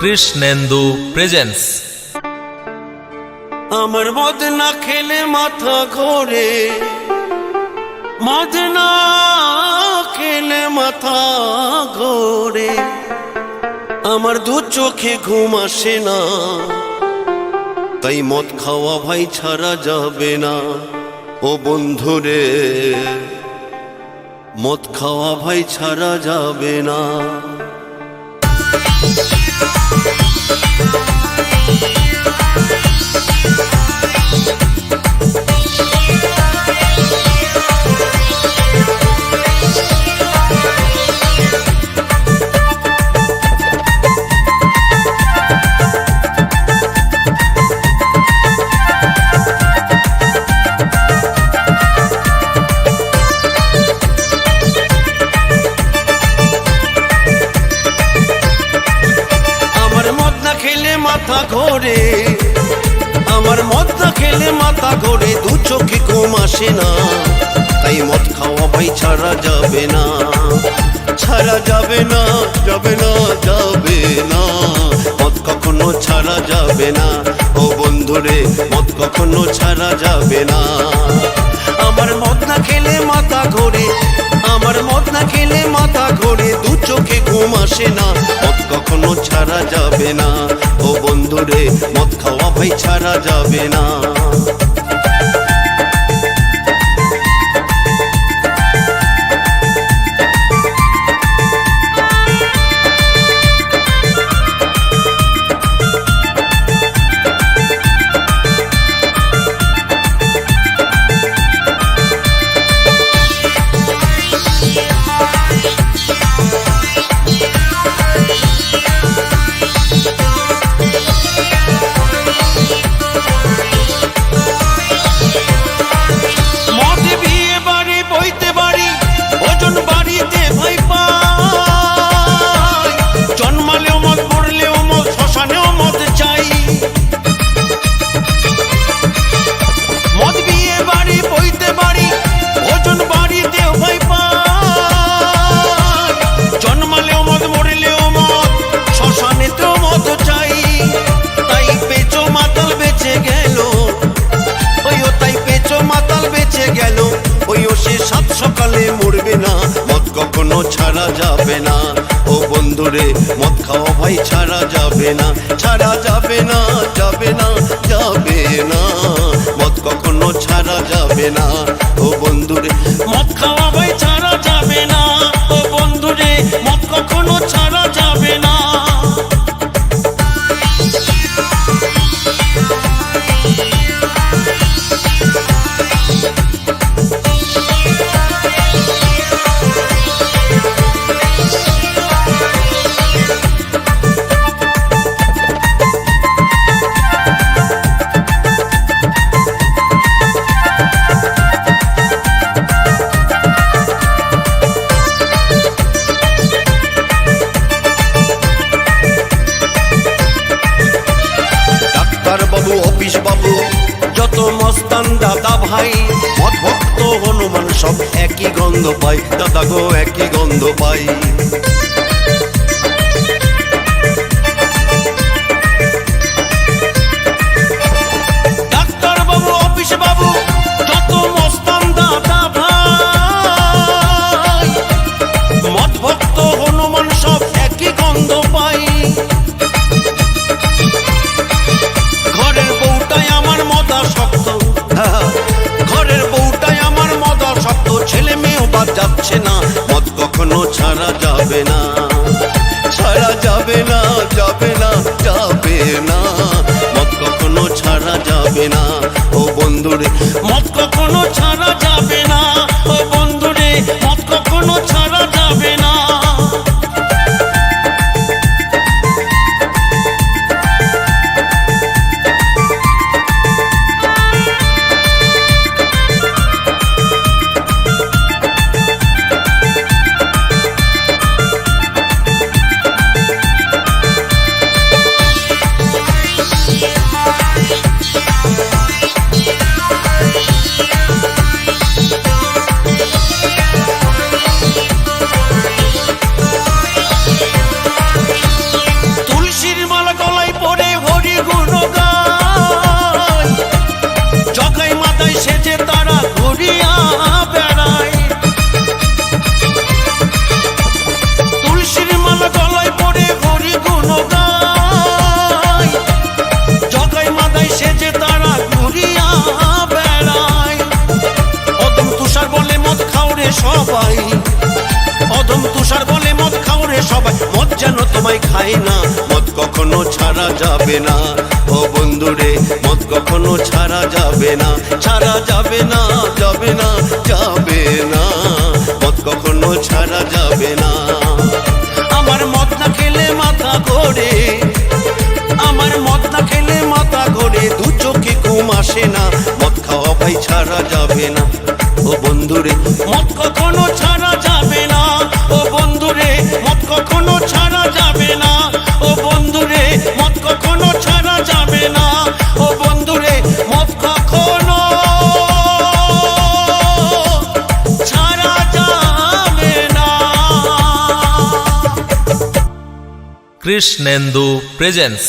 Krishnendu presence. আমার মদ না খেলে মাথা ঘোরে, মদ না খেলে মাথা ঘোরে, আমার দু চোখে ঘুম আসে না, তাই মদ খাওয়া ভাই ছাড়া যাবে না। ও বন্ধুরে, মদ খাওয়া ভাই ছাড়া যাবে না। মাথা ঘোরে, আমার মদ না খেলে মাথা ঘোরে, দু চোখে ঘুম আসে না, তাই মদ খাওয়া ভাই ছাড়া যাবে না, ছাড়া যাবে না, যাবে না, যাবে না, মদ কখনো ছাড়া যাবে না। ও বন্ধুরে, মদ কখনো ছাড়া যাবে না। আমার মদ না খেলে মাথা ঘোরে, আমার মদ না খেলে মাথা ঘোরে, দু চোখে ঘুম আসে না, মদ কখনো ছাড়া যাবে না। ও বন্ধুরে, মদ খাওয়া ভাই ছাড়া যাবে না। সকালে মরবে না, মদ কখনো ছাড়া যাবে না। ও বন্ধুরে, মদ খাওয়া ভাই ছাড়া যাবে না, ছাড়া যাবে না, যাবে না, যাবে না, মদ কখনো ছাড়া যাবে না। ও বন্ধুরে, মদ খাওয়া ভাই ছাড়া যাবে না। ও বন্ধুরে, মদ কখনো ছাড়া যাবে না। অফিস বাবু, যত মস্তান দাদা ভাই, মদ ভক্ত হনুমান সব একই গন্ধ পাই, দাদা গো একই গন্ধ পাই। ডাক্তার বাবু, অফিস বাবু, যত মস্তান দাদা ভাই, মদ ভক্ত হনুমান সব একই গন্ধ পাই। ঘরের বউটাই আমার মদা শক্ত, ছেলে মেয়েও বাদ যাচ্ছে না, মদ কখনো ছাড়া যাবে না, ছাড়া যাবে না, যাবে না, যাবে না, মদ কখনো ছাড়া যাবে না। ও বন্ধুরে, মদ কখনো ছাড়া যাবে না। ও বন্ধুরে, মদ কখনো ছাড়া যাবে না। খাই না, মদ কখনো ছাড়া যাবে না। ও বন্ধুরে মদ কখনো ছাড়া যাবে না, ছাড়া যাবে না, যাবে না, যাবে না, মদ কখনো ছাড়া যাবে না। আমার মদ না খেলে মাথা ঘোরে, আমার মদ না খেলে মাথা ঘোরে, দু চোখে ঘুম আসে না, মদ খাওয়া ভাই ছাড়া যাবে না। ও বন্ধুরে মদ কখনো ছাড়া যাবে না, ও বন্ধুরে মদ কখনো ছাড়া যাবে না, ও বন্ধুরে মদ কখনো ছাড়া যাবে না, ও বন্ধুরে মদ কখনো ছাড়া যাবে না। কৃষ্ণেন্দু প্রেজেন্স।